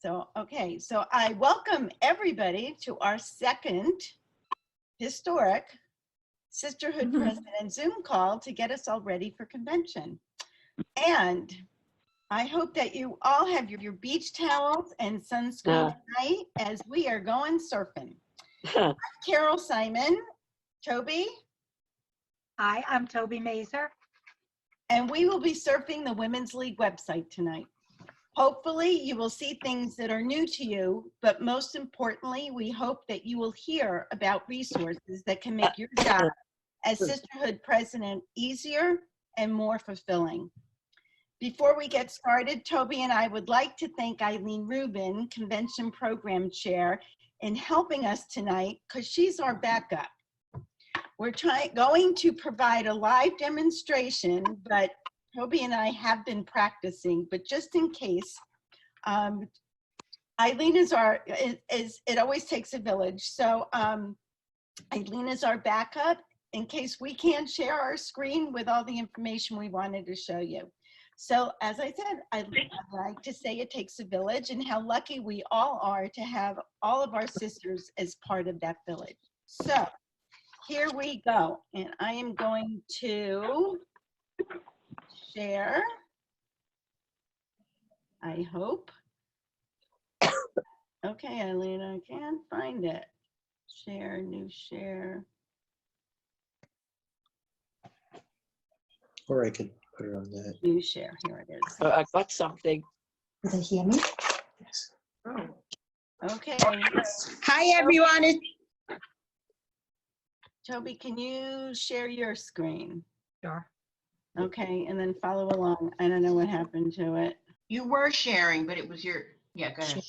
Okay, so I welcome everybody to our second historic Sisterhood President Zoom call to get us all ready for convention. And I hope that you all have your beach towels and sunscreen tonight as we are going surfing. I'm Carol Simon. Toby? Hi, I'm Toby Mazer. And we will be surfing the Women's League website tonight. Hopefully you will see things that are new to you, but most importantly, we hope that you will hear about resources that can make your job as Sisterhood President easier and more fulfilling. Before we get started, Toby and I would like to thank Eileen Rubin, Convention Program Chair, in helping us tonight because she's our backup. We're going to provide a live demonstration, but Toby and I have been practicing, but just in case, Eileen is it always takes a village. So Eileen is our backup in case we can't share our screen with all the information we wanted to show you. So as I said, I'd like to say it takes a village and how lucky we all are to have all of our sisters as part of that village. So here we go. And I am going to share, I hope. Okay, Eileen, I can't find it. Share, new share. Or I could put it on that. New share, here it is. I got something. Can they hear me? Yes. Okay, Hi, everyone. Toby, can you share your screen? Sure. Okay, and then follow along. I don't know what happened to it. You were sharing, but it was your, yeah, go ahead.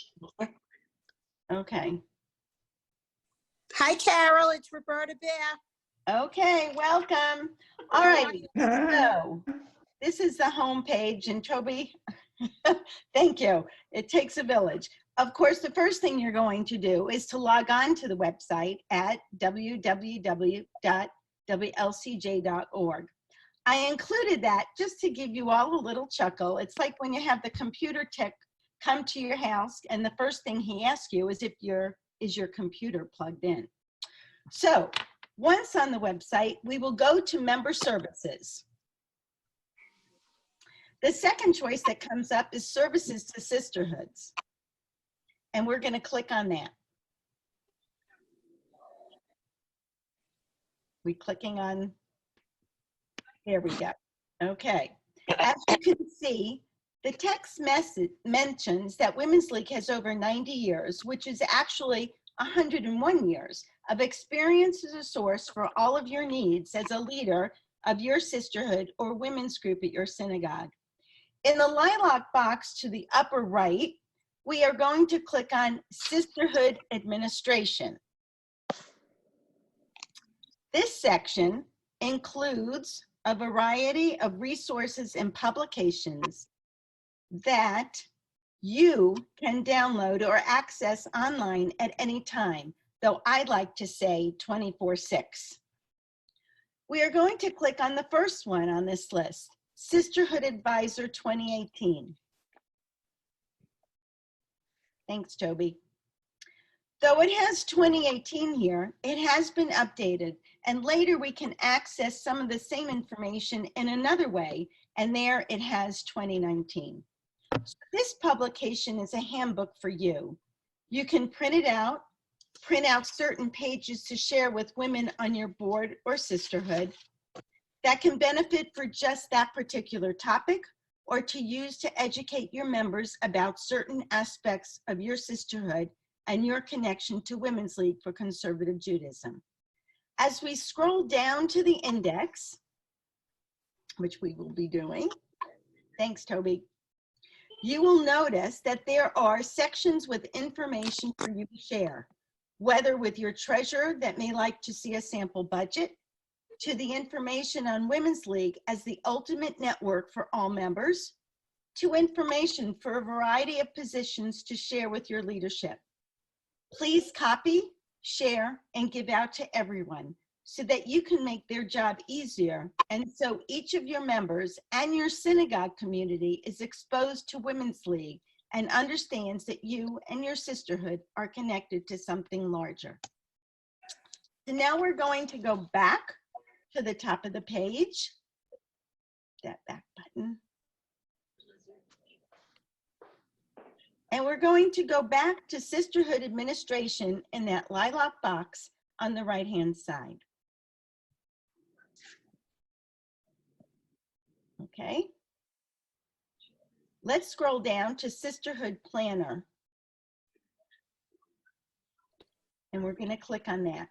Okay. Hi, Carol. It's Roberta Bear. Okay, welcome. All right, so this is the home page, and Toby, thank you. It takes a village. Of course, the first thing you're going to do is to log on to the website at www.WLCJ.org. I included that just to give you all a little chuckle. It's like when you have the computer tech come to your house and the first thing he asks you is is your computer plugged in? So once on the website, we will go to member services. The second choice that comes up is services to sisterhoods. And we're going to click on that. We're clicking on, here we go. Okay. As you can see, the text message mentions that Women's League has over 90 years, which is actually 101 years of experience as a source for all of your needs as a leader of your sisterhood or women's group at your synagogue. In the lilac box to the upper right, we are going to click on Sisterhood Administration. This section includes a variety of resources and publications that you can download or access online at any time, though I like to say 24/6. We are going to click on the first one on this list, Sisterhood Advisor 2018. Thanks, Toby. Though it has 2018 here, it has been updated, and later we can access some of the same information in another way, and there it has 2019. So this publication is a handbook for you. You can print it out, print out certain pages to share with women on your board or sisterhood that can benefit for just that particular topic, or to use to educate your members about certain aspects of your sisterhood and your connection to Women's League for Conservative Judaism. As we scroll down to the index, which we will be doing, thanks, Toby, you will notice that there are sections with information for you to share, whether with your treasurer that may like to see a sample budget, to the information on Women's League as the ultimate network for all members, to information for a variety of positions to share with your leadership. Please copy, share, and give out to everyone so that you can make their job easier, and so each of your members and your synagogue community is exposed to Women's League and understands that you and your sisterhood are connected to something larger. So now we're going to go back to the top of the page, that back button. And we're going to go back to Sisterhood Administration in that lilac box on the right-hand side. Okay. Let's scroll down to Sisterhood Planner. And we're going to click on that.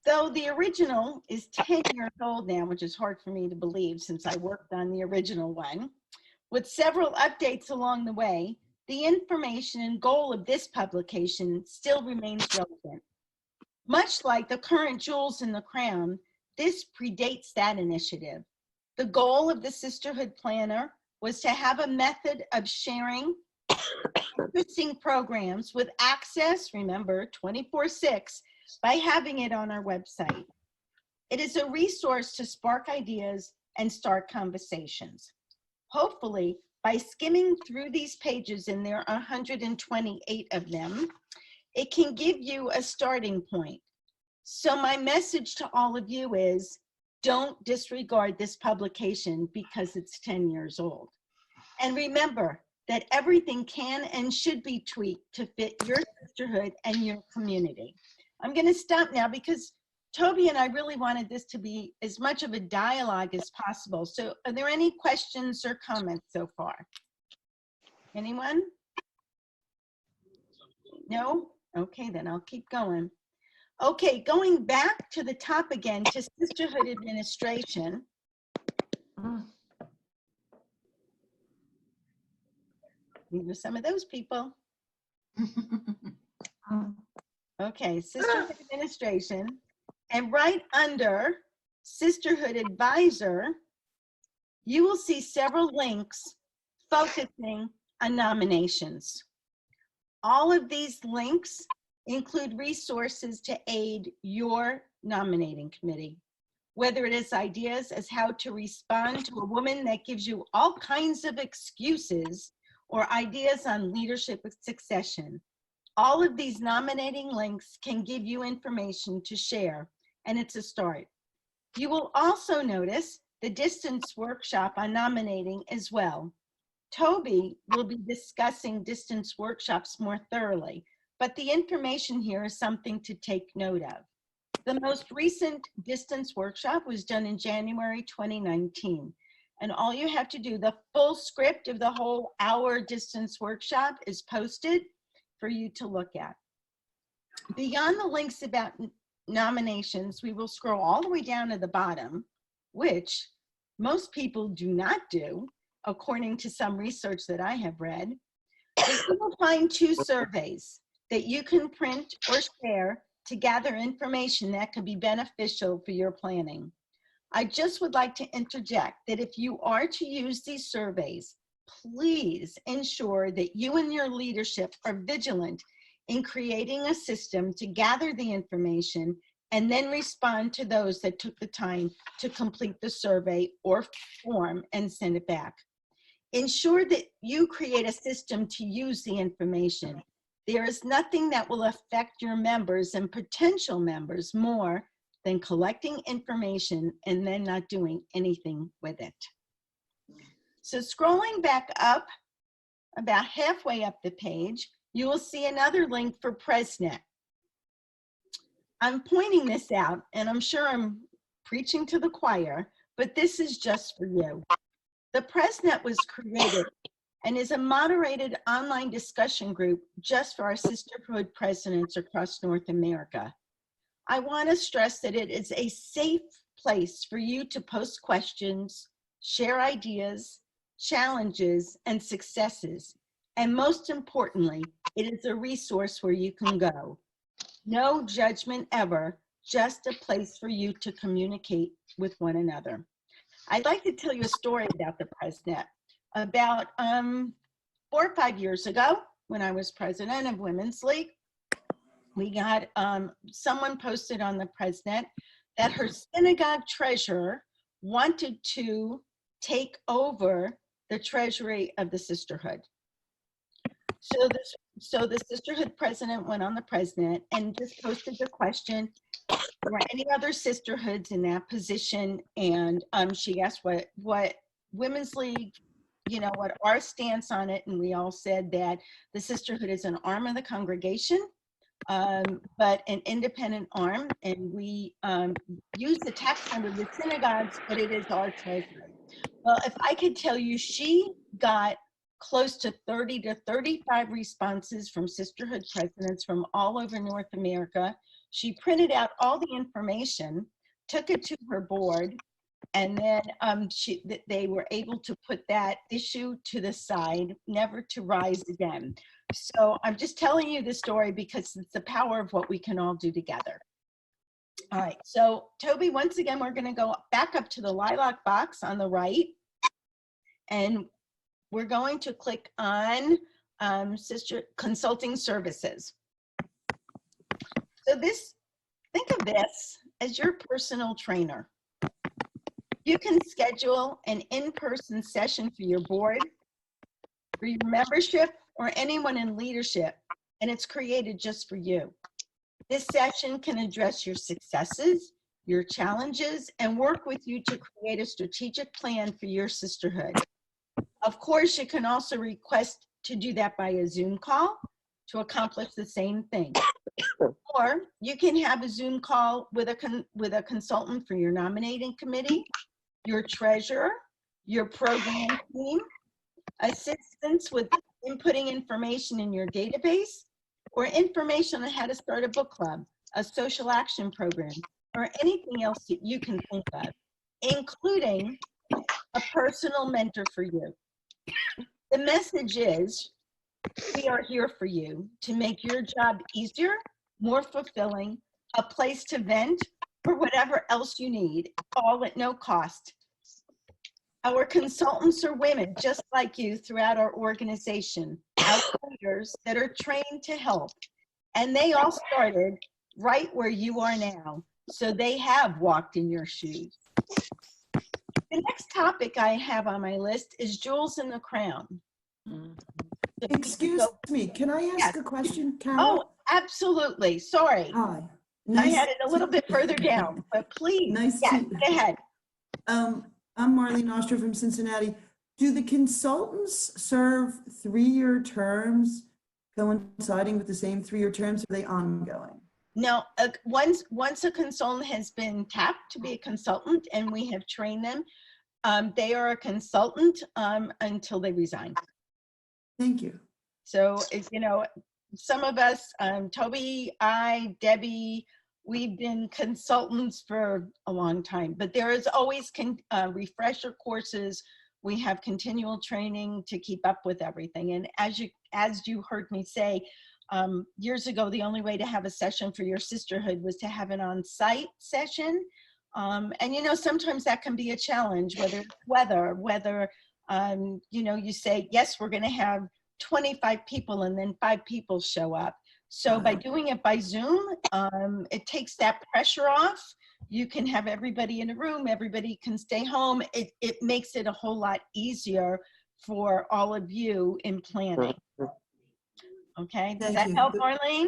Though the original is 10 years old now, which is hard for me to believe since I worked on the original one, with several updates along the way, the information and goal of this publication still remains relevant. Much like the current Jewels in the Crown, this predates that initiative. The goal of the Sisterhood Planner was to have a method of sharing interesting programs with access, remember, 24/6, by having it on our website. It is a resource to spark ideas and start conversations. Hopefully, by skimming through these pages, and there are 128 of them, it can give you a starting point. So my message to all of you is, don't disregard this publication because it's 10 years old. And remember that everything can and should be tweaked to fit your sisterhood and your community. I'm going to stop now because Toby and I really wanted this to be as much of a dialogue as possible. So are there any questions or comments so far? Anyone? No? Okay, then I'll keep going. Okay, going back to the top again to Sisterhood Administration. These are some of those people. Okay, Sisterhood Administration. And right under Sisterhood Advisor, you will see several links focusing on nominations. All of these links include resources to aid your nominating committee, whether it is ideas as how to respond to a woman that gives you all kinds of excuses or ideas on leadership succession. All of these nominating links can give you information to share, and it's a start. You will also notice the distance workshop on nominating as well. Toby will be discussing distance workshops more thoroughly, but the information here is something to take note of. The most recent distance workshop was done in January 2019. And all you have to do, the full script of the whole hour distance workshop is posted for you to look at. Beyond the links about nominations, we will scroll all the way down to the bottom, which most people do not do, according to some research that I have read. You will find 2 surveys that you can print or share to gather information that could be beneficial for your planning. I just would like to interject that if you are to use these surveys, please ensure that you and your leadership are vigilant in creating a system to gather the information and then respond to those that took the time to complete the survey or form and send it back. Ensure that you create a system to use the information. There is nothing that will affect your members and potential members more than collecting information and then not doing anything with it. So scrolling back up, about halfway up the page, you will see another link for PresNet. I'm pointing this out, and I'm sure I'm preaching to the choir, but this is just for you. The PresNet was created and is a moderated online discussion group just for our sisterhood presidents across North America. I want to stress that it is a safe place for you to post questions, share ideas, challenges, and successes. And most importantly, it is a resource where you can go. No judgment ever, just a place for you to communicate with one another. I'd like to tell you a story about the PresNet. About 4 or 5 years ago, when I was president of Women's League, we got someone posted on the PresNet that her synagogue treasurer wanted to take over the treasury of the Sisterhood. So the Sisterhood president went on the president and just posted the question, were any other sisterhoods in that position? And she asked what Women's League, you know, what our stance on it. And we all said that the Sisterhood is an arm of the congregation, but an independent arm. And we use the tax fund of the synagogues, but it is our treasury. Well, if I could tell you, she got close to 30 to 35 responses from Sisterhood presidents from all over North America. She printed out all the information, took it to her board, and then they were able to put that issue to the side, never to rise again. So I'm just telling you this story because it's the power of what we can all do together. All right, so Toby, once again, we're going to go back up to the lilac box on the right, and we're going to click on Sister Consulting Services. So think of this as your personal trainer. You can schedule an in-person session for your board, for your membership, or anyone in leadership, and it's created just for you. This session can address your successes, your challenges, and work with you to create a strategic plan for your sisterhood. Of course, you can also request to do that by a Zoom call to accomplish the same thing. Or you can have a Zoom call with a consultant for your nominating committee, your treasurer, your program team, assistance with inputting information in your database, or information on how to start a book club, a social action program, or anything else that you can think of, including a personal mentor for you. The message is, we are here for you to make your job easier, more fulfilling, a place to vent, or whatever else you need, all at no cost. Our consultants are women just like you throughout our organization, our leaders that are trained to help. And they all started right where you are now, so they have walked in your shoes. The next topic I have on my list is Jewels in the Crown. Excuse me, can I ask a question, Carol? Oh, absolutely. Sorry. Hi. I had it a little bit further down, but please, Nice yes, to- go ahead. I'm Marlene Oster from Cincinnati. Do the consultants serve 3-year terms coinciding with the same 3-year terms, or are they ongoing? No, once a consultant has been tapped to be a consultant and we have trained them, they are a consultant until they resign. Thank you. So, you know, some of us, Toby, I, Debbie, we've been consultants for a long time, but there is always refresher courses. We have continual training to keep up with everything. And as you heard me say, years ago, the only way to have a session for your sisterhood was to have an on-site session. And, you know, sometimes that can be a challenge, whether it's weather, you know, you say, yes, we're going to have 25 people and then 5 people show up. So by doing it by Zoom, it takes that pressure off. You can have everybody in a room, everybody can stay home. It makes it a whole lot easier for all of you in planning. Okay, does that help, Marlene?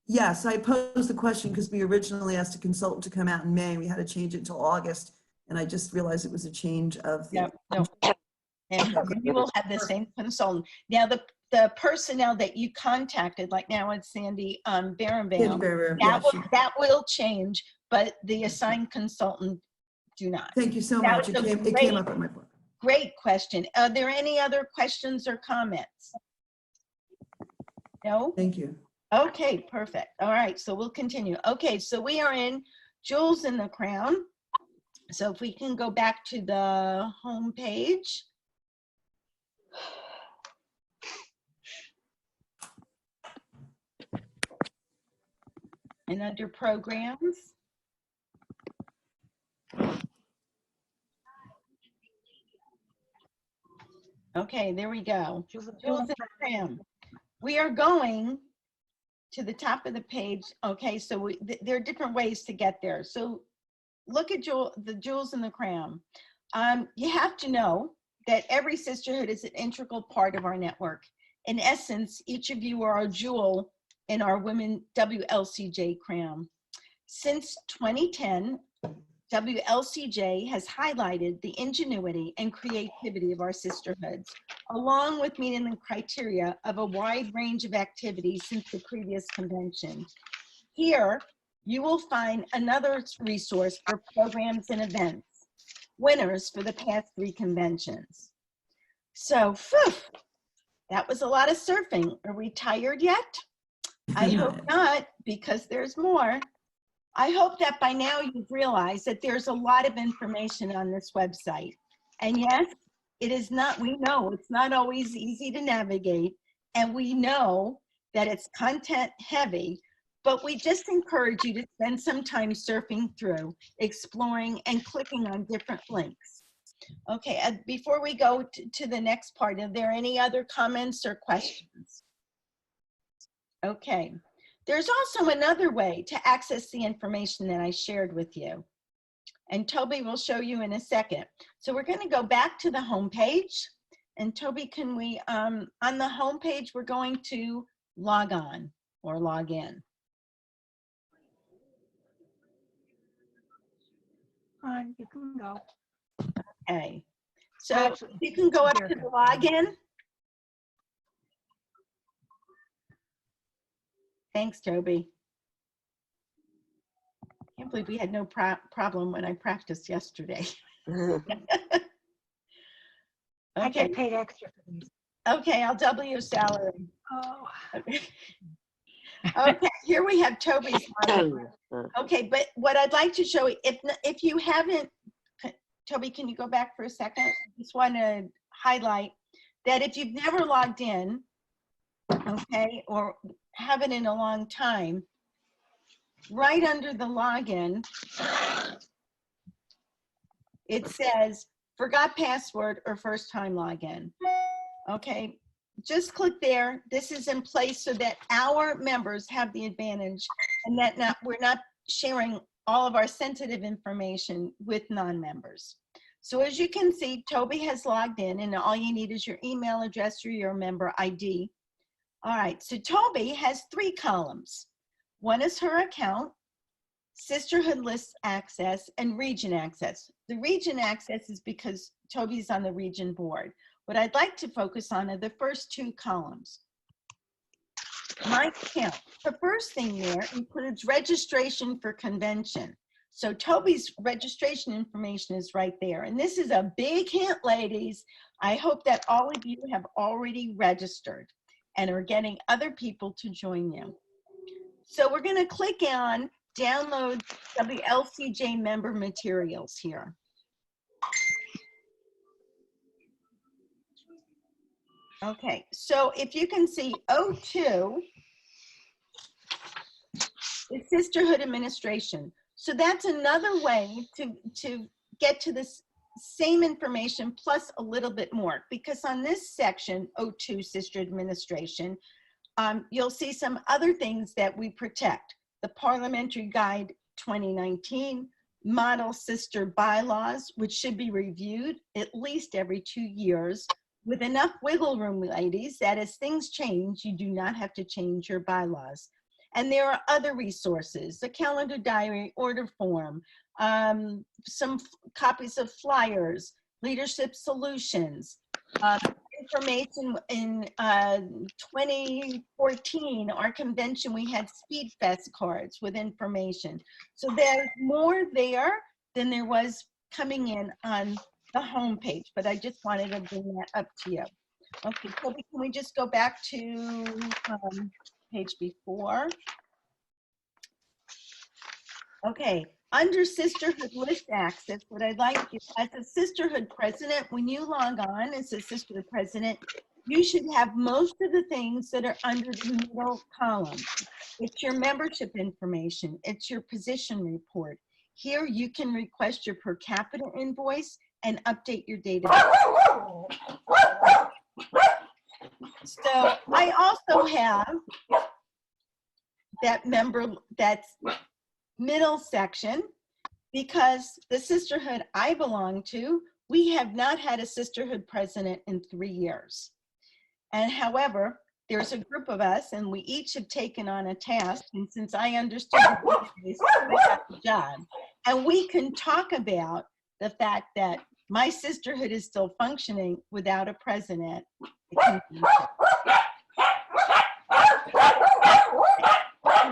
Yes, I posed the question because we originally asked a consultant to come out in May. We had to change it until August, and I just realized it was a change of the... Yep, no. And you will have the same consultant. Now, the personnel that you contacted, like now it's Sandy Barenbaum, that will change, but the assigned consultant do not. Thank you so much. It came up in my book. Great question. Are there any other questions or comments? No? Thank you. Okay, perfect. All right, so we'll continue. Okay, so we are in Jewels in the Crown. So if we can go back to the home page. And under programs. Okay, there we go. Jewels in the Crown. We are going to the top of the page. Okay, so there are different ways to get there. So look at the Jewels in the Crown. You have to know that every sisterhood is an integral part of our network. In essence, each of you are a jewel in our Women WLCJ crown. Since 2010, WLCJ has highlighted the ingenuity and creativity of our sisterhoods, along with meeting the criteria of a wide range of activities since the previous convention. Here, you will find another resource for programs and events, winners for the past 3 conventions. So, phew, that was a lot of surfing. Are we tired yet? I hope not, because there's more. I hope that by now you've realized that there's a lot of information on this website. And yes, it is not, we know it's not always easy to navigate, and we know that it's content heavy, but we just encourage you to spend some time surfing through, exploring, and clicking on different links. Okay, before we go to the next part, are there any other comments or questions? Okay. There's also another way to access the information that I shared with you, and Toby will show you in a second. So we're going to go back to the home page, and Toby, can we, on the home page, we're going to log on or log in. You can go. Okay, so Actually, you can go up here. to the login. Thanks, Toby. I can't believe we had no problem when I practiced yesterday. I Okay, get paid extra for these. okay, I'll double your salary. Oh, Okay, here we have Toby's login. Okay, but what I'd like to show you, if you haven't, Toby, can you go back for a second? I just want to highlight that if you've never logged in, okay, or haven't in a long time, right under the login, it says forgot password or first time login. Okay, just click there. This is in place so that our members have the advantage and that we're not sharing all of our sensitive information with non-members. So as you can see, Toby has logged in, and all you need is your email address or your member ID. All right, so Toby has 3 columns. One is her account, Sisterhood list access, and region access. The region access is because Toby's on the region board. What I'd like to focus on are the first 2 columns. My account, the first thing there includes registration for convention. So Toby's registration information is right there. And this is a big hint, ladies. I hope that all of you have already registered and are getting other people to join you. So we're going to click on download WLCJ member materials here. Okay, so if you can see 02 is Sisterhood administration. So that's another way to get to this same information plus a little bit more, because on this section, 02 Sister Administration, you'll see some other things that we protect. The Parliamentary Guide 2019, Model Sister Bylaws, which should be reviewed at least every 2 years, with enough wiggle room, ladies, that as things change, you do not have to change your bylaws. And there are other resources, the calendar diary, order form, some copies of flyers, leadership solutions, information in 2014, our convention, we had Speed Fest cards with information. So there's more there than there was coming in on the homepage, but I just wanted to bring that up to you. Okay, Toby, can we just go back to page before? Okay, under Sisterhood list access, what I'd like you, as a Sisterhood president, when you log on as a Sisterhood president, you should have most of the things that are under the middle column. It's your membership information, it's your position report. Here you can request your per capita invoice and update your data. So I also have that member, that's middle section, because the sisterhood I belong to, We have not had a sisterhood president in 3 years. And however, there's a group of us and we each have taken on a task. And since I understood the business, I got the job. And we can talk about the fact that my sisterhood is still functioning without a president. Oh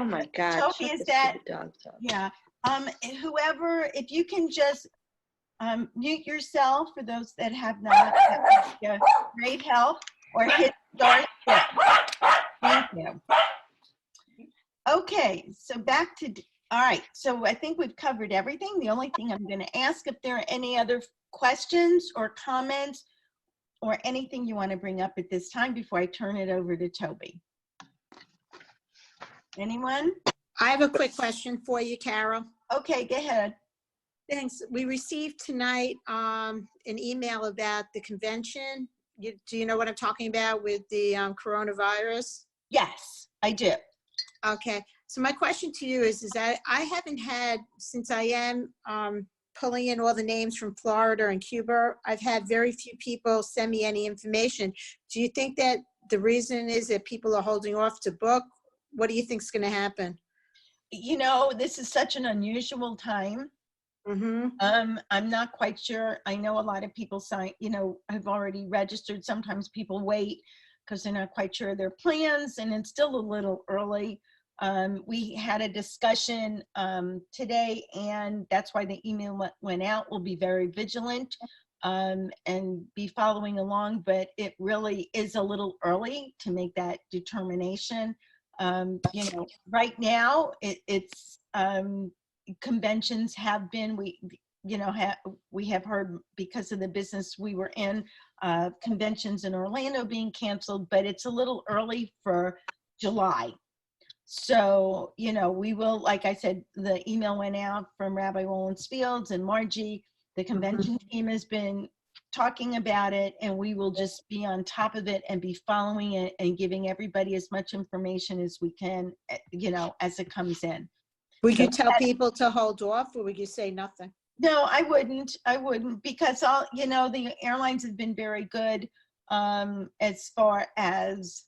my God. Toby, shut is the that- stupid dogs up. Yeah. Whoever, if you can just mute yourself for those that have not, that would be a great help, or hit star six. Thank you. Okay, so back to, all right, so I think we've covered everything. The only thing I'm going to ask if there are any other questions or comments or anything you want to bring up at this time before I turn it over to Toby. Anyone? I have a quick question for you, Carol. Okay, go ahead. Thanks. We received tonight an email about the convention. Do you know what I'm talking about with the coronavirus? Yes, I do. Okay. So my question to you is that I haven't had, since I am pulling in all the names from Florida and Cuba, I've had very few people send me any information. Do you think that the reason is that people are holding off to book? What do you think is going to happen? You know, this is such an unusual time. Mm-hmm. I'm not quite sure. I know a lot of people have already registered. Sometimes people wait because they're not quite sure of their plans, and it's still a little early. We had a discussion today, and that's why the email went out. We'll be very vigilant and be following along, but it really is a little early to make that determination. Right now it's conventions have been, we have heard because of the business we were in, conventions in Orlando being canceled, but it's a little early for July. So, we will, like I said, the email went out from Rabbi Rollins Fields and Margie. The convention team has been talking about it, and we will just be on top of it and be following it and giving everybody as much information as we can, as it comes in. Would you tell people to hold off, or would you say nothing? No, I wouldn't, because the airlines have been very good as far as,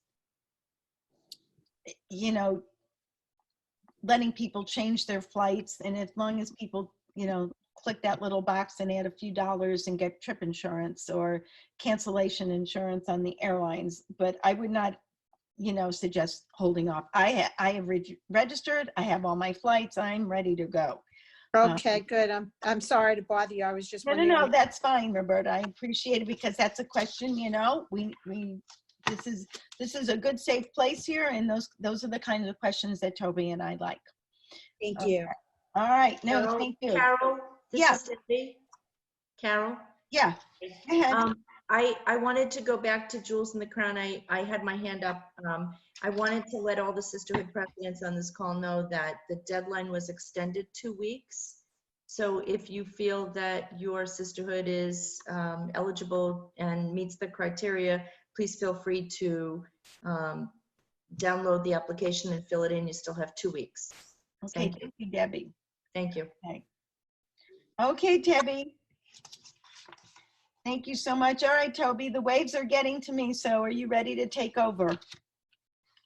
letting people change their flights. And as long as people, click that little box and add a few dollars and get trip insurance or cancellation insurance on the airlines. But I would not, suggest holding off. I have registered. I have all my flights. I'm ready to go. Okay, good. I'm sorry to bother you. I was just wondering. No, that's fine, Roberta. I appreciate it because that's a question, this is a good, safe place here, and those are the kinds of questions that Toby and I like. Thank you. All right. No, Carol, thank you. Carol, this Yeah. is Cindy. Carol, Yeah. Go ahead. I wanted to go back to Jewels in the Crown. I had my hand up. I wanted to let all the Sisterhood presidents on this call know that the deadline was extended 2 weeks. So if you feel that your sisterhood is eligible and meets the criteria, please feel free to download the application and fill it in. You still have 2 weeks. Okay, thank you, Debbie. Thank you. Okay, Debbie. Thank you so much. All right, Toby, the waves are getting to me, so are you ready to take over?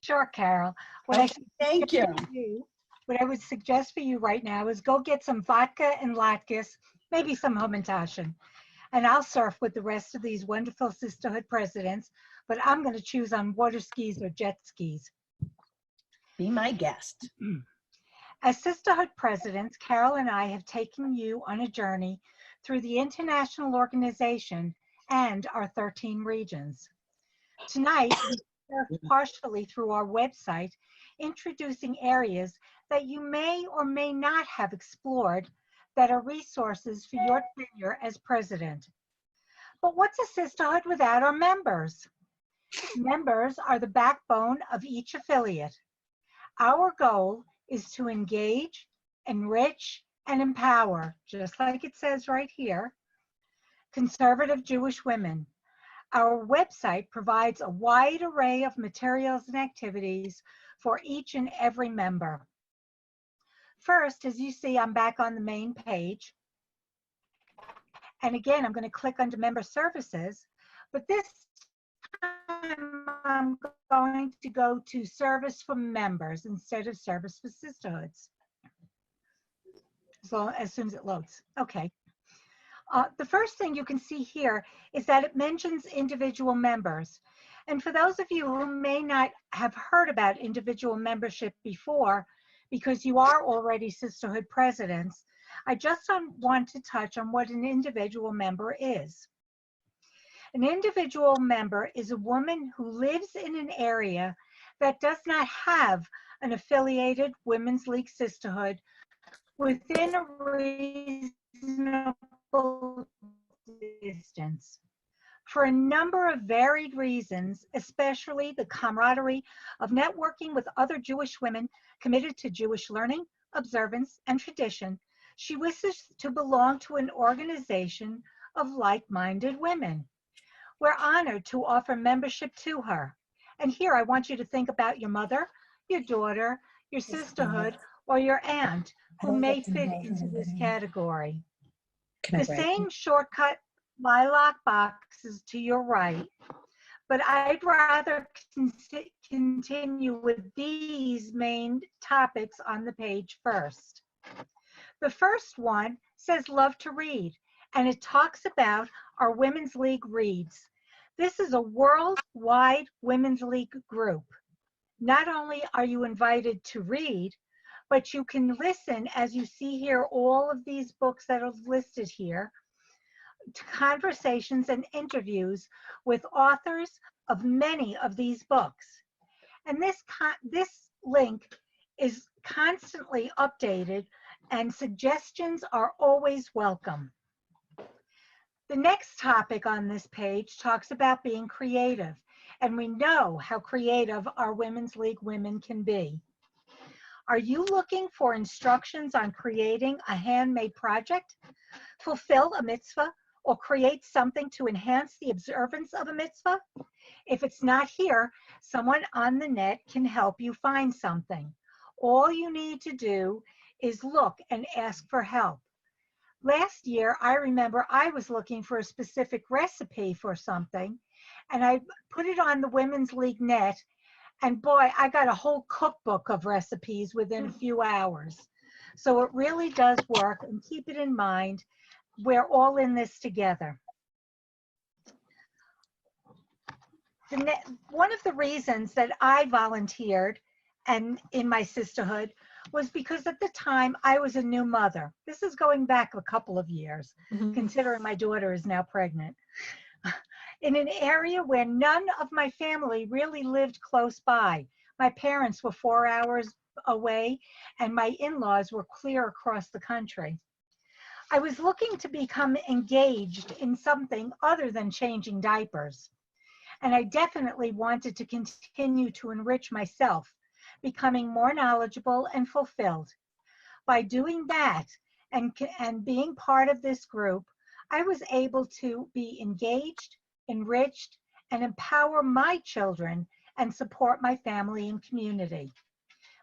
Sure, Carol. Okay, thank you. What I would suggest for you right now is go get some vodka and latkes, maybe some Hamantaschen, and I'll surf with the rest of these wonderful Sisterhood presidents, but I'm going to choose on water skis or jet skis. Be my guest. As Sisterhood presidents, Carol and I have taken you on a journey through the international organization and our 13 regions. Tonight, we surf partially through our website, introducing areas that you may or may not have explored that are resources for your tenure as president. But what's a sisterhood without our members? Members are the backbone of each affiliate. Our goal is to engage, enrich, and empower, just like it says right here, conservative Jewish women. Our website provides a wide array of materials and activities for each and every member. First, as you see, I'm back on the main page. And again, I'm going to click under member services, but this time I'm going to go to service for members instead of service for sisterhoods. So as soon as it loads. Okay. The first thing you can see here is that it mentions individual members. And for those of you who may not have heard about individual membership before, because you are already sisterhood presidents, I just want to touch on what an individual member is. An individual member is a woman who lives in an area that does not have an affiliated Women's League sisterhood within a reasonable distance. For a number of varied reasons, especially the camaraderie of networking with other Jewish women committed to Jewish learning, observance, and tradition, she wishes to belong to an organization of like-minded women. We're honored to offer membership to her. And here I want you to think about your mother, your daughter, your sisterhood, or your aunt who may fit into this category. The same shortcut lilac box is to your right, but I'd rather continue with these main topics on the page first. The first one says love to read, and it talks about our Women's League Reads. This is a worldwide Women's League group. Not only are you invited to read, but you can listen, as you see here, all of these books that are listed here, to conversations and interviews with authors of many of these books. And this link is constantly updated, and suggestions are always welcome. The next topic on this page talks about being creative, and we know how creative our Women's League women can be. Are you looking for instructions on creating a handmade project, fulfill a mitzvah, or create something to enhance the observance of a mitzvah? If it's not here, someone on the net can help you find something. All you need to do is look and ask for help. Last year, I remember I was looking for a specific recipe for something, and I put it on the Women's League net, and boy, I got a whole cookbook of recipes within a few hours. So it really does work, and keep it in mind, we're all in this together. One of the reasons that I volunteered and in my sisterhood was because at the time I was a new mother. This is going back a couple of years, considering my daughter is now pregnant. In an area where none of my family really lived close by. My parents were 4 hours away, and my in-laws were clear across the country. I was looking to become engaged in something other than changing diapers. And I definitely wanted to continue to enrich myself, becoming more knowledgeable and fulfilled. By doing that and being part of this group, I was able to be engaged, enriched, and empower my children and support my family and community.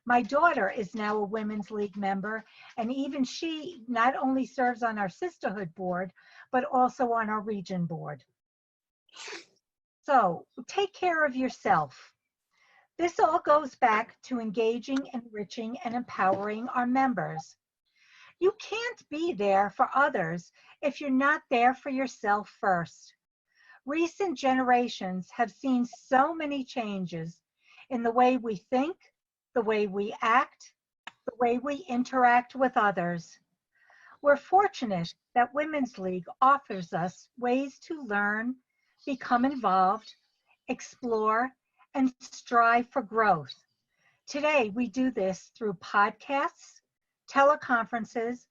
My daughter is now a Women's League member, and even she not only serves on our Sisterhood board, but also on our region board. So take care of yourself. This all goes back to engaging, enriching, and empowering our members. You can't be there for others if you're not there for yourself first. Recent generations have seen so many changes in the way we think, the way we act, the way we interact with others. We're fortunate that Women's League offers us ways to learn, become involved, explore, and strive for growth. Today, we do this through podcasts, teleconferences,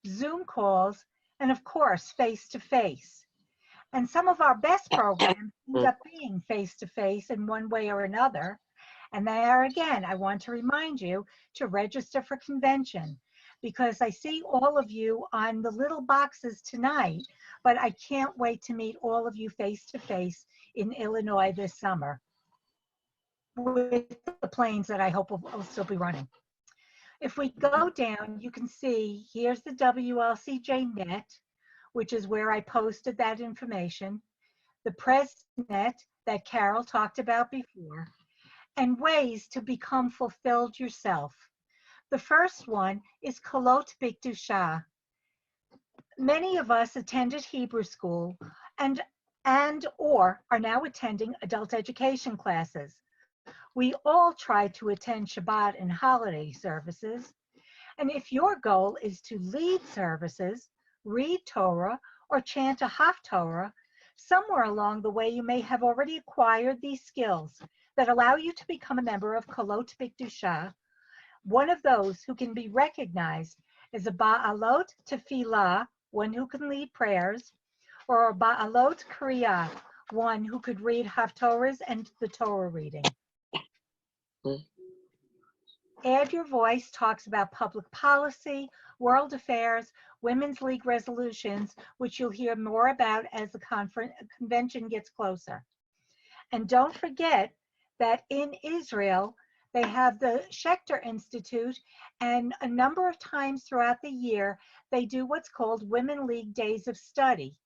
Zoom calls, and of course, face-to-face. And some of our best programs end up being face-to-face in one way or another. And there again, I want to remind you to register for convention, because I see all of you on the little boxes tonight, but I can't wait to meet all of you face-to-face in Illinois this summer with the planes that I hope will still be running. If we go down, you can see here's the WLCJ net. which is where I posted that information, the PresNet that Carol talked about before, and ways to become fulfilled yourself. The first one is Kolot Bikdusha. Many of us attended Hebrew school and or are now attending adult education classes. We all try to attend Shabbat and holiday services. And if your goal is to lead services, read Torah, or chant a Haftorah, somewhere along the way you may have already acquired these skills that allow you to become a member of Kolot Bikdusha, one of those who can be recognized as a Ba'alot Tefillah, one who can lead prayers, or a Ba'alot Kriya, one who could read Haftorahs and the Torah reading. Add Your Voice talks about public policy, world affairs, Women's League resolutions, which you'll hear more about as the convention gets closer. And don't forget that in Israel, they have the Schechter Institute, and a number of times throughout the year, they do what's called Women League Days of Study.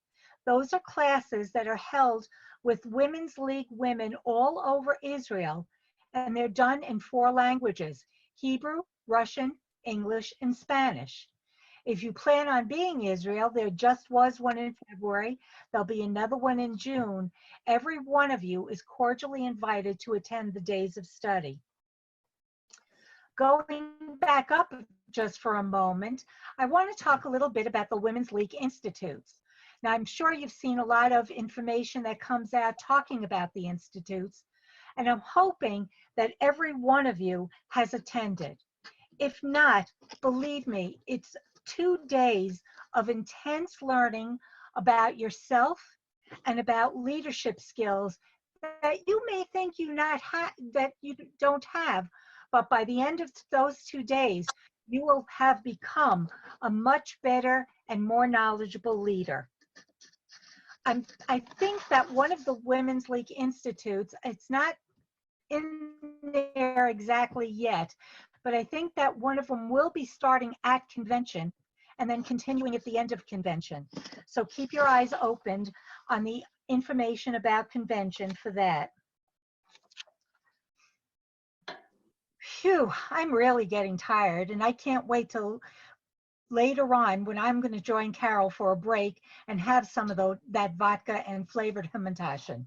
Those are classes that are held with Women's League women all over Israel, and they're done in 4 languages: Hebrew, Russian, English, and Spanish. If you plan on being Israel, there just was one in February. There'll be another one in June. Every one of you is cordially invited to attend the days of study. Going back up just for a moment, I want to talk a little bit about the Women's League Institutes. Now, I'm sure you've seen a lot of information that comes out talking about the institutes, and I'm hoping that every one of you has attended. If not, believe me, it's 2 days of intense learning about yourself and about leadership skills that you may think that you don't have, but by the end of those 2 days, you will have become a much better and more knowledgeable leader. I think that one of the Women's League Institutes, it's not in there exactly yet, but I think that one of them will be starting at convention and then continuing at the end of convention. So keep your eyes opened on the information about convention for that. Phew, I'm really getting tired, and I can't wait till later on when I'm going to join Carol for a break and have some of that vodka and flavored hamantashen.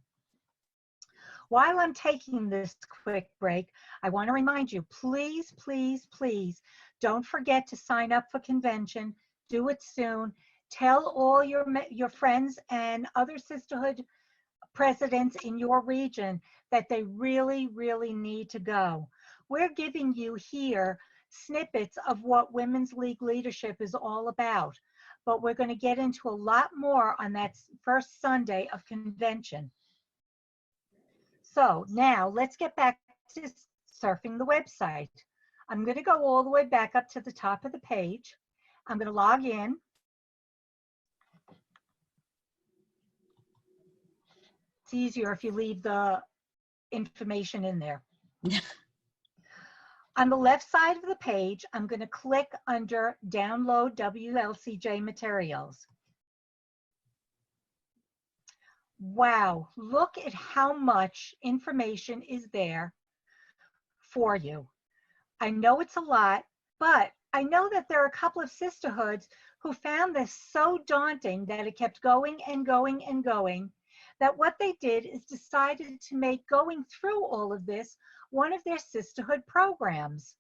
While I'm taking this quick break, I want to remind you, please, please, please, don't forget to sign up for convention. Do it soon. Tell all your friends and other sisterhood presidents in your region that they really, really need to go. We're giving you here snippets of what Women's League leadership is all about, but we're going to get into a lot more on that first Sunday of convention. So now let's get back to surfing the website. I'm going to go all the way back up to the top of the page. I'm going to log in. It's easier if you leave the information in there. On the left side of the page, I'm going to click under Download WLCJ Materials. Wow, look at how much information is there for you. I know it's a lot, but I know that there are a couple of sisterhoods who found this so daunting that it kept going and going and going, that what they did is decided to make going through all of this one of their sisterhood programs.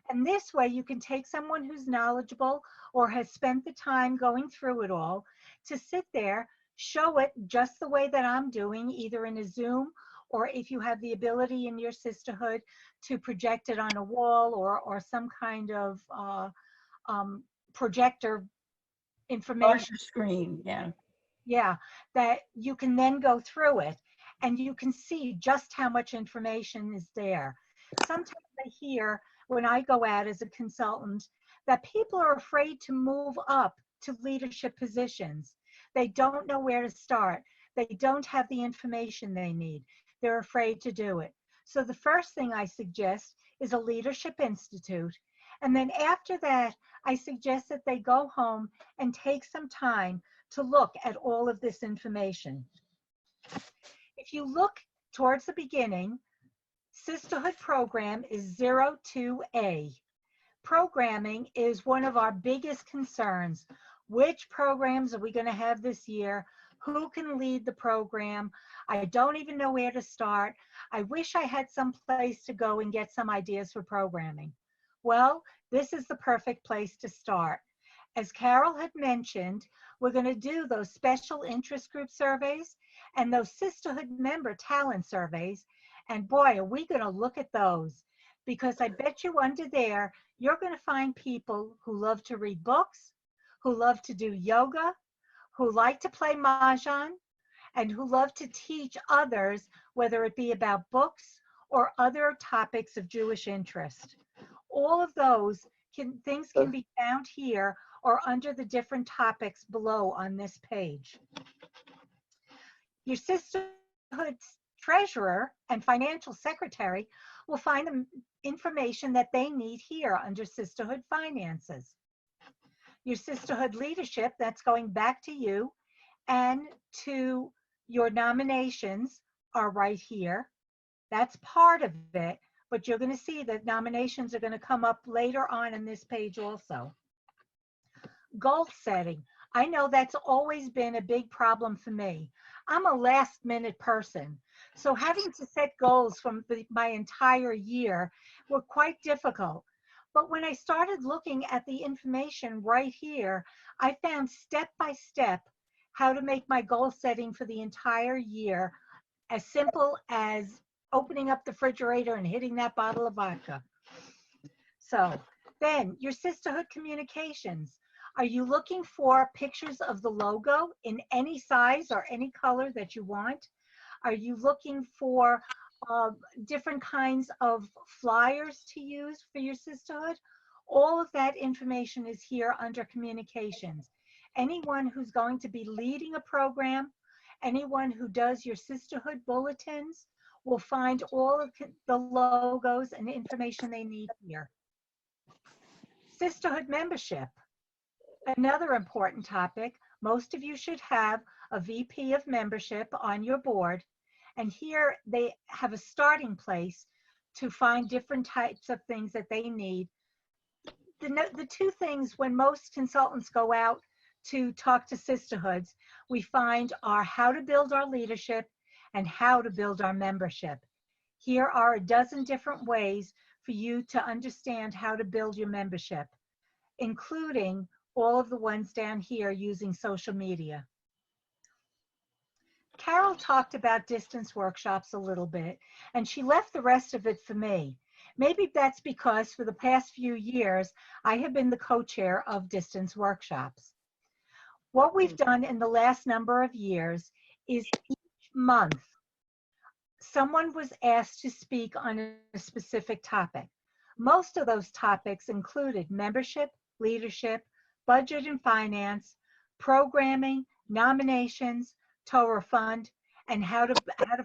And this way you can take someone who's knowledgeable or has spent the time going through it all to sit there, show it just the way that I'm doing, either in a Zoom, or if you have the ability in your sisterhood to project it on a wall or some kind of projector information. Larger screen, yeah. Yeah, that you can then go through it and you can see just how much information is there. Sometimes I hear when I go out as a consultant that people are afraid to move up to leadership positions. They don't know where to start. They don't have the information they need. They're afraid to do it. So the first thing I suggest is a leadership institute. And then after that, I suggest that they go home and take some time to look at all of this information. If you look towards the beginning, Sisterhood program is 02A. Programming is one of our biggest concerns. Which programs are we going to have this year? Who can lead the program? I don't even know where to start. I wish I had some place to go and get some ideas for programming. Well, this is the perfect place to start. As Carol had mentioned, we're going to do those special interest group surveys and those Sisterhood member talent surveys. And boy, are we going to look at those, because I bet you under there, you're going to find people who love to read books, who love to do yoga, who like to play mahjong, and who love to teach others, whether it be about books or other topics of Jewish interest. All of those things can be found here or under the different topics below on this page. Your Sisterhood treasurer and financial secretary will find the information that they need here under Sisterhood finances. Your Sisterhood leadership, that's going back to you, and to your nominations are right here. That's part of it, but you're going to see that nominations are going to come up later on in this page also. Goal setting. I know that's always been a big problem for me. I'm a last minute person, so having to set goals from my entire year were quite difficult. But when I started looking at the information right here, I found step by step how to make my goal setting for the entire year as simple as opening up the refrigerator and hitting that bottle of vodka. So then your Sisterhood communications. Are you looking for pictures of the logo in any size or any color that you want? Are you looking for different kinds of flyers to use for your Sisterhood? All of that information is here under communications. Anyone who's going to be leading a program, anyone who does your Sisterhood bulletins will find all of the logos and information they need here. Sisterhood membership. Another important topic. Most of you should have a VP of membership on your board. And here they have a starting place to find different types of things that they need. The two things when most consultants go out to talk to sisterhoods, we find are how to build our leadership and how to build our membership. Here are a dozen different ways for you to understand how to build your membership, including all of the ones down here using social media. Carol talked about distance workshops a little bit, and she left the rest of it for me. Maybe that's because for the past few years, I have been the co-chair of distance workshops. What we've done in the last number of years is each month, someone was asked to speak on a specific topic. Most of those topics included membership, leadership, budget and finance, programming, nominations, Torah fund, and how to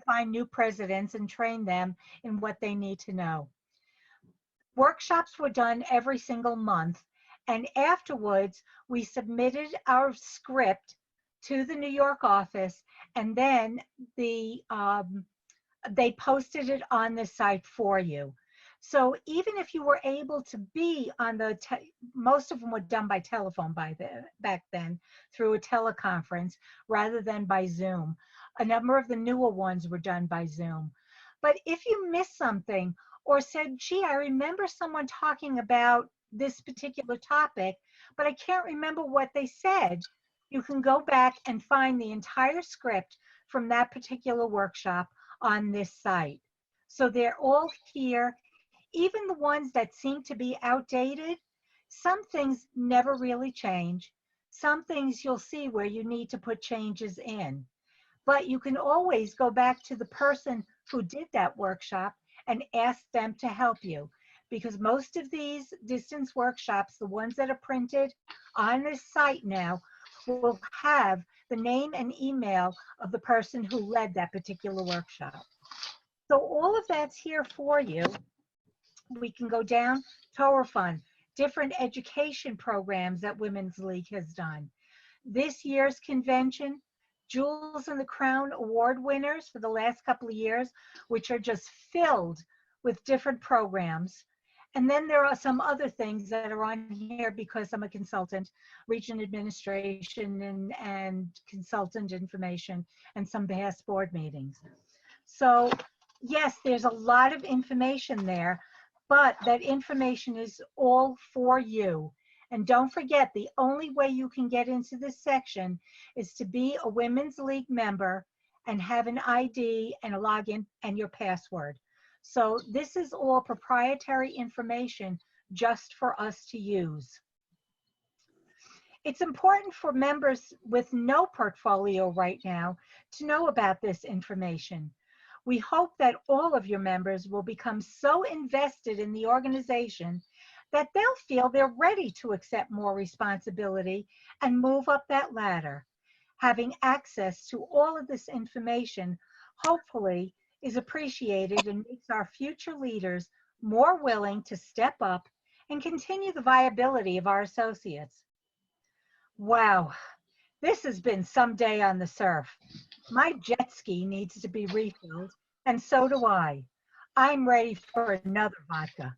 find new presidents and train them in what they need to know. Workshops were done every single month, and afterwards we submitted our script to the New York office, and then they posted it on the site for you. So even if you were able to be on most of them were done by telephone back then through a teleconference rather than by Zoom. A number of the newer ones were done by Zoom. But if you missed something or said, gee, I remember someone talking about this particular topic, but I can't remember what they said, you can go back and find the entire script from that particular workshop on this site. So they're all here. Even the ones that seem to be outdated, some things never really change. Some things you'll see where you need to put changes in. But you can always go back to the person who did that workshop and ask them to help you. Because most of these distance workshops, the ones that are printed on this site now, will have the name and email of the person who led that particular workshop. So all of that's here for you. We can go down Torah Fund, different education programs that Women's League has done. this year's convention, Jewels and the Crown award winners for the last couple of years, which are just filled with different programs. And then there are some other things that are on here because I'm a consultant, region administration and consultant information, and some past board meetings. So yes, there's a lot of information there, but that information is all for you. And don't forget, the only way you can get into this section is to be a Women's League member and have an ID and a login and your password. So this is all proprietary information just for us to use. It's important for members with no portfolio right now to know about this information. We hope that all of your members will become so invested in the organization that they'll feel they're ready to accept more responsibility and move up that ladder. Having access to all of this information, hopefully, is appreciated and makes our future leaders more willing to step up and continue the viability of our associates. Wow, this has been some day on the surf. My jet ski needs to be refilled, and so do I. I'm ready for another vodka,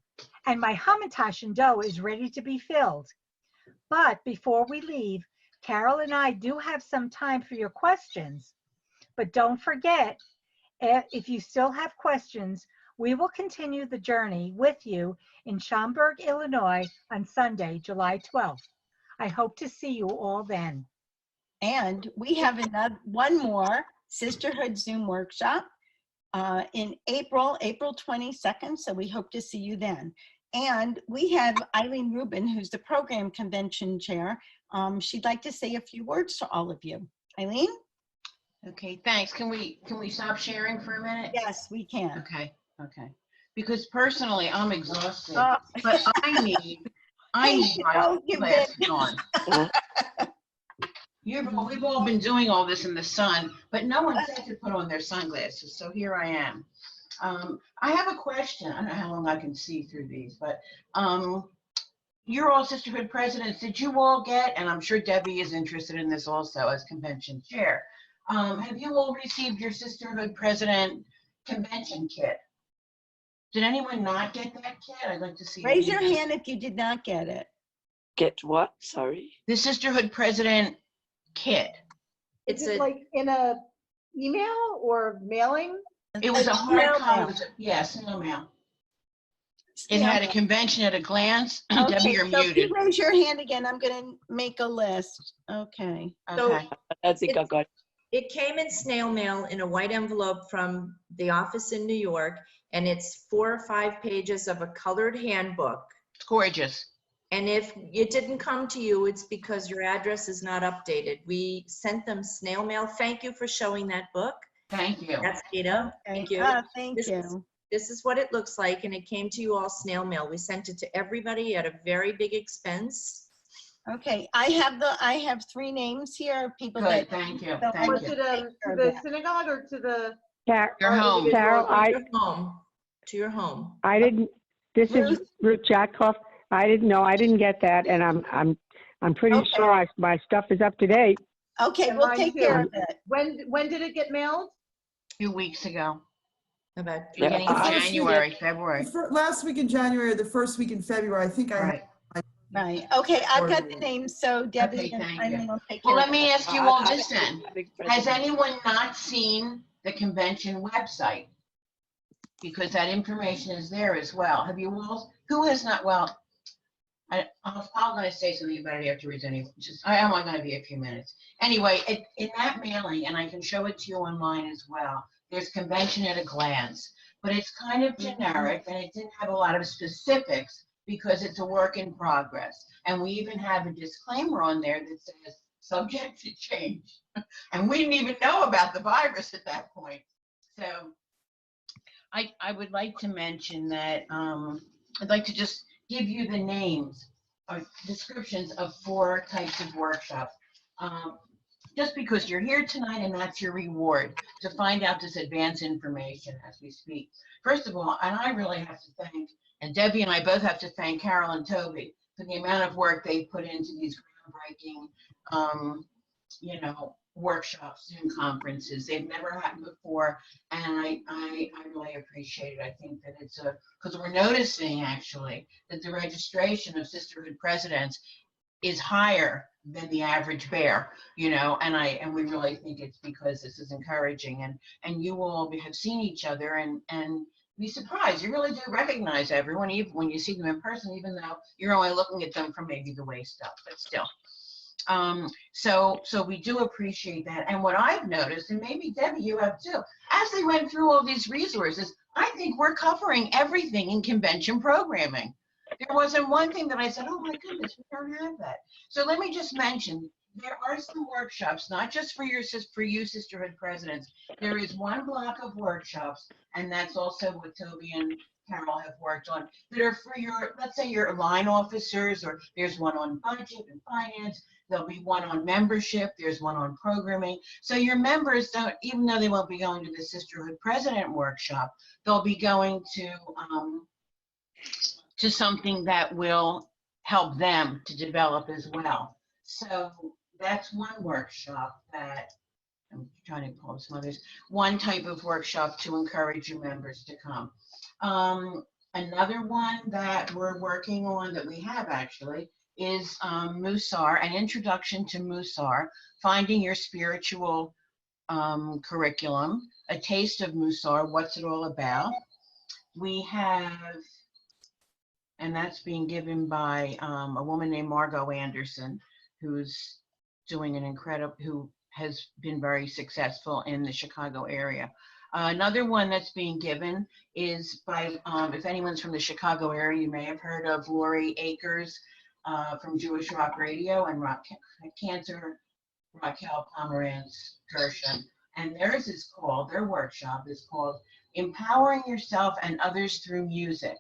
and my Hamantash and dough is ready to be filled. But before we leave, Carol and I do have some time for your questions. But don't forget, if you still have questions, we will continue the journey with you in Schaumburg, Illinois on Sunday, July 12th. I hope to see you all then. And we have one more Sisterhood Zoom workshop in April 22nd. So we hope to see you then. And we have Eileen Rubin, who's the program convention chair. She'd like to say a few words to all of you. Eileen? Okay, thanks. Can we stop sharing for a minute? Yes, we can. Okay. Because personally, I'm exhausted, Oh. but I need my glasses on. We've all been doing all this in the sun, but no one said to put on their sunglasses, so here I am. I have a question. I don't know how long I can see through these, but you're all Sisterhood presidents. Did you all get, and I'm sure Debbie is interested in this also as convention chair, have you all received your Sisterhood president convention kit? Did anyone not get that kit? I'd like to see. Raise your hand if you did not get it. Get what? Sorry. The Sisterhood president kit. Is it like in a email or mailing? It was a hard snail copy. mail. Yes, snail mail. It had a convention at a glance. Debbie, Okay, you're so if muted. you raise your hand again, I'm going to make a list. Okay. Okay. I think I got It came in snail mail in a white envelope from the office in New York, and it's 4 or 5 pages of a colored handbook. It's gorgeous. And if it didn't come to you, it's because your address is not updated. We sent them snail mail. Thank you for showing that book. Thank you. That's Ada. Thank you. Thank This you. This is what it looks like, and it came to you all snail mail. We sent it to everybody at a very big expense. Okay, I have 3 names here of people Good, that. thank you. So Thank Was you. it to the synagogue or to the? Your home. Carol, To your home. To your home. I didn't, this is Ruth? Ruth Jackoff. I didn't get that, and I'm pretty Okay. sure my stuff is up to date. Okay, Yeah, we'll mine take too. care of it. When did it get mailed? A few weeks ago. About Yeah, Beginning of I- January, February. Last week in January, the first week in February, I think Right. Right, okay, I've got the names, so Debbie Okay, and thank Eileen you. will take Well, care let of me it. ask you all this then. Has any? anyone not seen the convention website? Because that information is there as well. Have you all, who has not, well, I'm going to say something about it afterwards anyway. I'm only going to be a few minutes. Anyway, in that mailing, and I can show it to you online as well, there's convention at a glance, but it's kind of generic and it didn't have a lot of specifics because it's a work in progress. And we even have a disclaimer on there that says subject to change. And we didn't even know about the virus at that point. So I would like to mention that I'd like to just give you the names or descriptions of 4 types of workshops. Just because you're here tonight and that's your reward to find out this advanced information as we speak. First of all, and I really have to thank, and Debbie and I both have to thank Carol and Toby for the amount of work they put into these groundbreaking workshops, Zoom conferences. They've never happened before, and I really appreciate it. I think that it's because we're noticing actually that the registration of Sisterhood presidents is higher than the average bear, and we really think it's because this is encouraging, and you all have seen each other and be surprised. You really do recognize everyone, even when you see them in person, even though you're only looking at them from maybe the waist up, but still. So we do appreciate that. And what I've noticed, and maybe Debbie, you have too, as they went through all these resources, I think we're covering everything in convention programming. There wasn't one thing that I said, oh my goodness, we don't have that. So let me just mention, there are some workshops, not just for you Sisterhood presidents. There is one block of workshops, and that's also what Toby and Carol have worked on, that are for your, let's say your line officers, or there's one on budget and finance. There'll be one on membership. There's one on programming. So your members don't, even though they won't be going to the Sisterhood President workshop, they'll be going to something that will help them to develop as well. So that's one workshop that I'm trying to pull some others. One type of workshop to encourage your members to come. Another one that we're working on, that we have actually, is Musar, an introduction to Musar, finding your spiritual curriculum, a taste of Musar, what's it all about. We have, and that's being given by a woman named Margot Anderson, who's doing an incredible, who has been very successful in the Chicago area. Another one that's being given is by, if anyone's from the Chicago area, you may have heard of Lori Akers from Jewish Rock Radio, and Cantor Raquel Pomerantz Gershon. And theirs is called, their workshop is called Empowering Yourself and Others Through Music.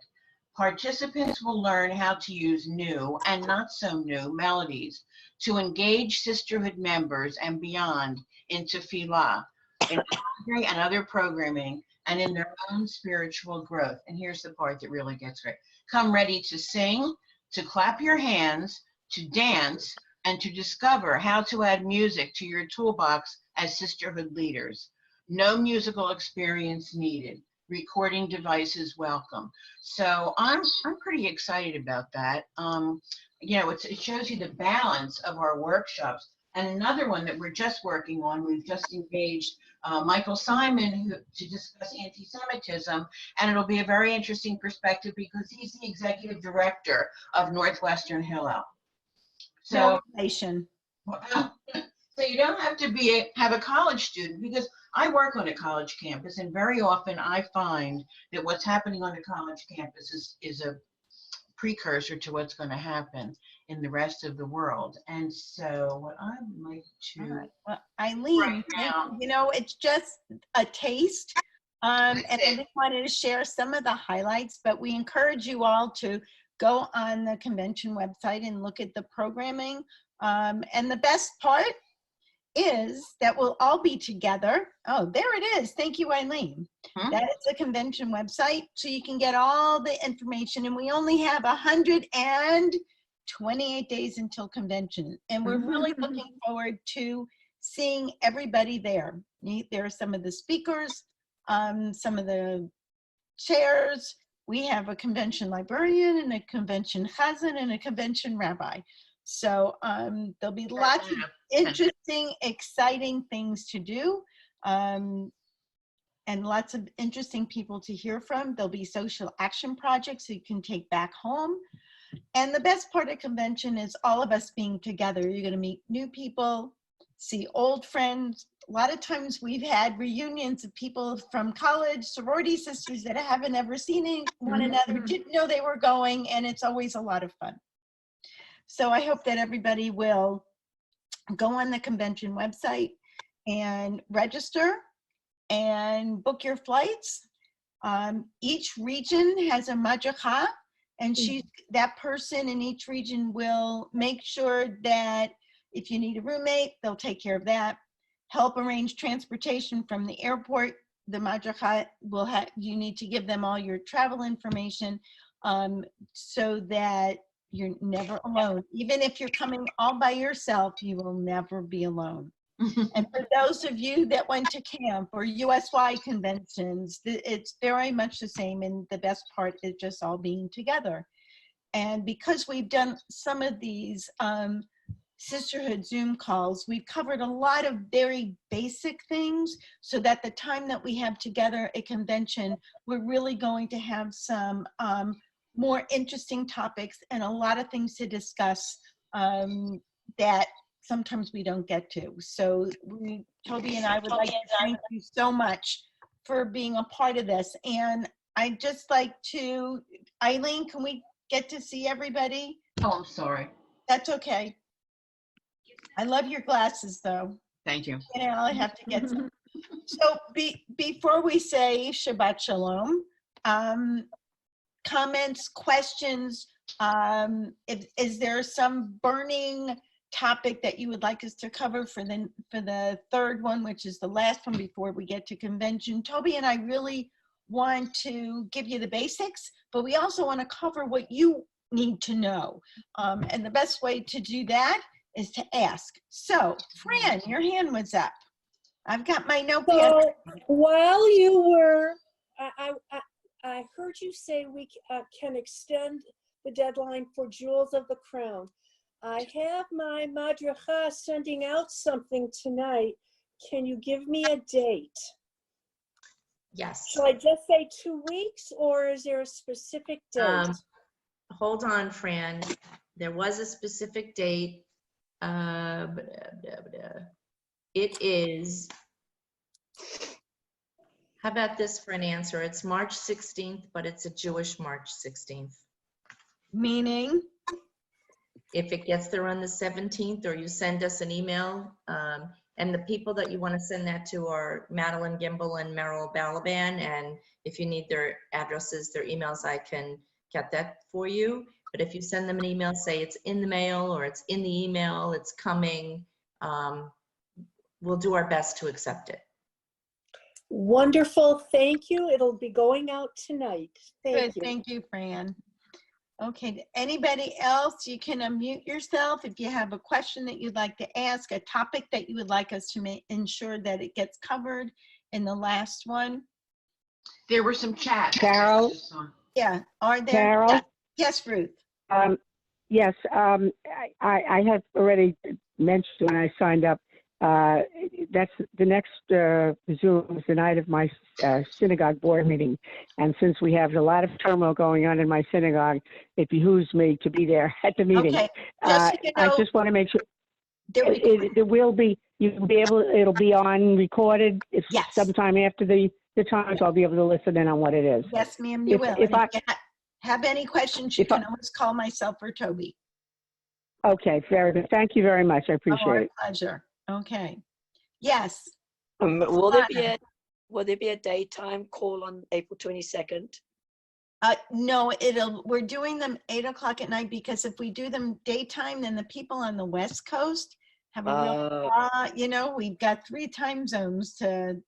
Participants will learn how to use new and not so new melodies to engage Sisterhood members and beyond in tefillah, in poetry and other programming, and in their own spiritual growth. And here's the part that really gets great. Come ready to sing, to clap your hands, to dance, and to discover how to add music to your toolbox as Sisterhood leaders. No musical experience needed. Recording devices welcome. So I'm pretty excited about that. It shows you the balance of our workshops. And another one that we're just working on, we've just engaged Michael Simon to discuss anti-Semitism, and it'll be a very interesting perspective because he's the executive director of Northwestern Hillel. So, so you don't have to have a college student, because I work on a college campus, and very often I find that what's happening on a college campus is a precursor to what's going to happen in the rest of the world. And so what I'd like to, well, Eileen, right now, it's just a taste. And I just wanted to share some of the highlights, but we encourage you all to go on the convention website and look at the programming. And the best part is that we'll all be together. Oh, there it is. Thank you, Eileen. That is the convention website, so you can get all the information. And we only have 128 days until convention. And we're really looking forward to seeing everybody there. There are some of the speakers, some of the chairs. We have a convention librarian and a convention chazan and a convention rabbi. So there'll be lots of interesting, exciting things to do, and lots of interesting people to hear from. There'll be social action projects you can take back home. And the best part of convention is all of us being together. You're going to meet new people, see old friends. A lot of times we've had reunions of people from college, sorority sisters that haven't ever seen one another, didn't know they were going, and it's always a lot of fun. So I hope that everybody will go on the convention website and register and book your flights. Each region has a madricha, and that person in each region will make sure that if you need a roommate, they'll take care of that. Help arrange transportation from the airport. The madricha will have, you need to give them all your travel information so that You're never alone. Even if you're coming all by yourself, you will never be alone. And for those of you that went to camp or USY conventions, it's very much the same. And the best part is just all being together. And because we've done some of these Sisterhood Zoom calls, we've covered a lot of very basic things so that the time that we have together at convention, we're really going to have some more interesting topics and a lot of things to discuss that sometimes we don't get to. So Toby and I would like to thank you so much for being a part of this. And I'd just like to, Eileen, can we get to see everybody? Oh, I'm sorry. That's okay. I love your glasses though. Thank you. You know, I have to get some. So before we say Shabbat Shalom, comments, questions, is there some burning topic that you would like us to cover for the third one, which is the last one before we get to convention? Toby and I really want to give you the basics, but we also want to cover what you need to know. And the best way to do that is to ask. So, Fran, your hand was up. I've got my notepad. So while you were, I heard you say we can extend the deadline for Jewels of the Crown. I have my madracha sending out something tonight. Can you give me a date? Yes. Shall I just say 2 weeks, or is there a specific date? Hold on, Fran. There was a specific date. It is, how about this for an answer? It's March 16th, but it's a Jewish March 16th. Meaning? If it gets there on the 17th, or you send us an email, and the people that you want to send that to are Madeline Gimbel and Merrill Balaban, and if you need their addresses, their emails, I can get that for you. But if you send them an email, say it's in the mail or it's in the email, it's coming, we'll do our best to accept it. Wonderful, thank you. It'll be going out tonight. Thank you. Thank you, Fran. Okay, anybody else, you can unmute yourself if you have a question that you'd like to ask, a topic that you would like us to ensure that it gets covered in the last one. There were some chats. Carol? Yeah, are there? Carol? Yes, Ruth. Yes, I have already mentioned when I signed up, that's the next Zoom is the night of my synagogue board meeting. And since we have a lot of turmoil going on in my synagogue, it behooves me to be there at the meeting. Okay, just so you know, I just want to make sure there there will be, you'll be able, it'll be on recorded. If Yes. sometime after the time, so I'll be able to listen in on what it is. yes, ma'am, you will. If And if you have any questions, you can always call myself or Toby. Okay, very good. Thank you very much. I appreciate Our it. pleasure. Okay. Yes. Will there be a daytime call on April 22nd? No, we're doing them 8 o'clock at night, because if we do them daytime, then the people on the West Coast have a real, we've got 3 time zones to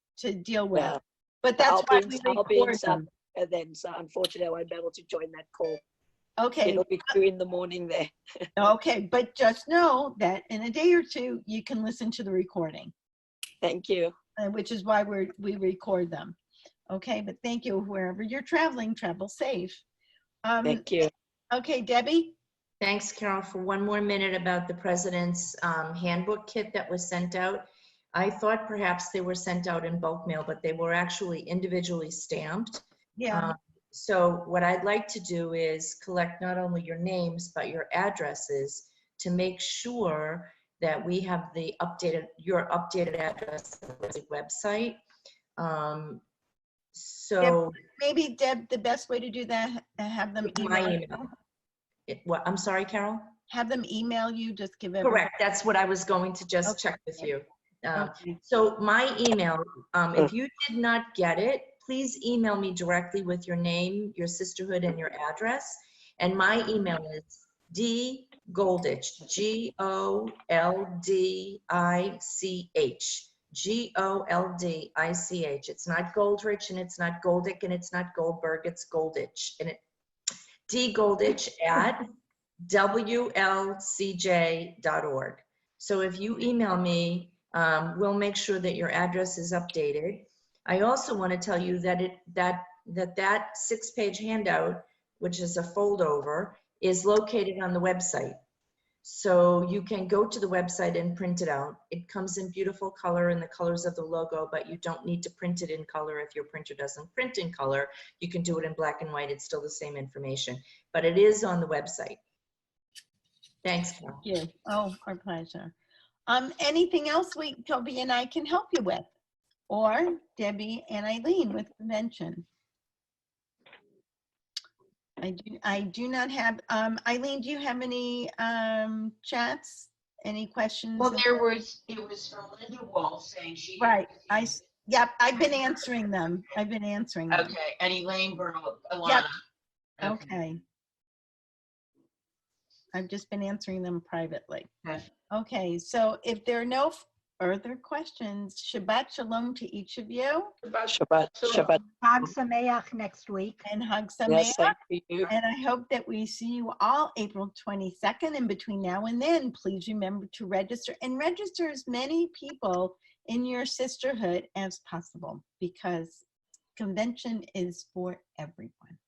deal with. Well, but that's why we I'll be in record South them. then, so unfortunately I won't be able to join that call. Okay. It'll be 2 in the morning there. Okay, but just know that in a day or two, you can listen to the recording. Thank you. Which is why we record them. Okay, but thank you. Wherever you're traveling, travel safe. Thank you. Okay, Debbie? Thanks, Carol, for one more minute about the president's handbook kit that was sent out. I thought perhaps they were sent out in bulk mail, but they were actually individually stamped. Yeah. So what I'd like to do is collect not only your names, but your addresses to make sure that we have your updated address on the website. So maybe, Deb, the best way to do that, have them email you. I'm sorry, Carol? Have them email you, just give it. Correct, that's what I was going to just check with you. Okay. So my email, if you did not get it, please email me directly with your name, your sisterhood, and your address. And my email is dgoldich, Goldich, Goldich. It's not Goldrich, and it's not Goldick, and it's not Goldberg, it's Goldich. And dgoldich at WLCJ.org. So if you email me, we'll make sure that your address is updated. I also want to tell you that that 6-page handout, which is a foldover, is located on the website. So you can go to the website and print it out. It comes in beautiful color in the colors of the logo, but you don't need to print it in color if your printer doesn't print in color. You can do it in black and white. It's still the same information, but it is on the website. Thanks, Carol. Thank you. Oh, our pleasure. Anything else Toby and I can help you with? Or Debbie and Eileen with convention? I do not have, Eileen, do you have any chats? Any questions? Well, it was from Linda Wall saying she. Right, yep, I've been answering them. Okay, and Elaine Burl, Alana. Yep. Okay. I've just been answering them privately. Okay. Okay, so if there are no further questions, Shabbat Shalom to each of you. Shabbat. Hag Sameach next week. And Hag Yes, Sameach. thank you. And I hope that we see you all April 22nd. And between now and then, please remember to register and register as many people in your sisterhood as possible, because convention is for everyone.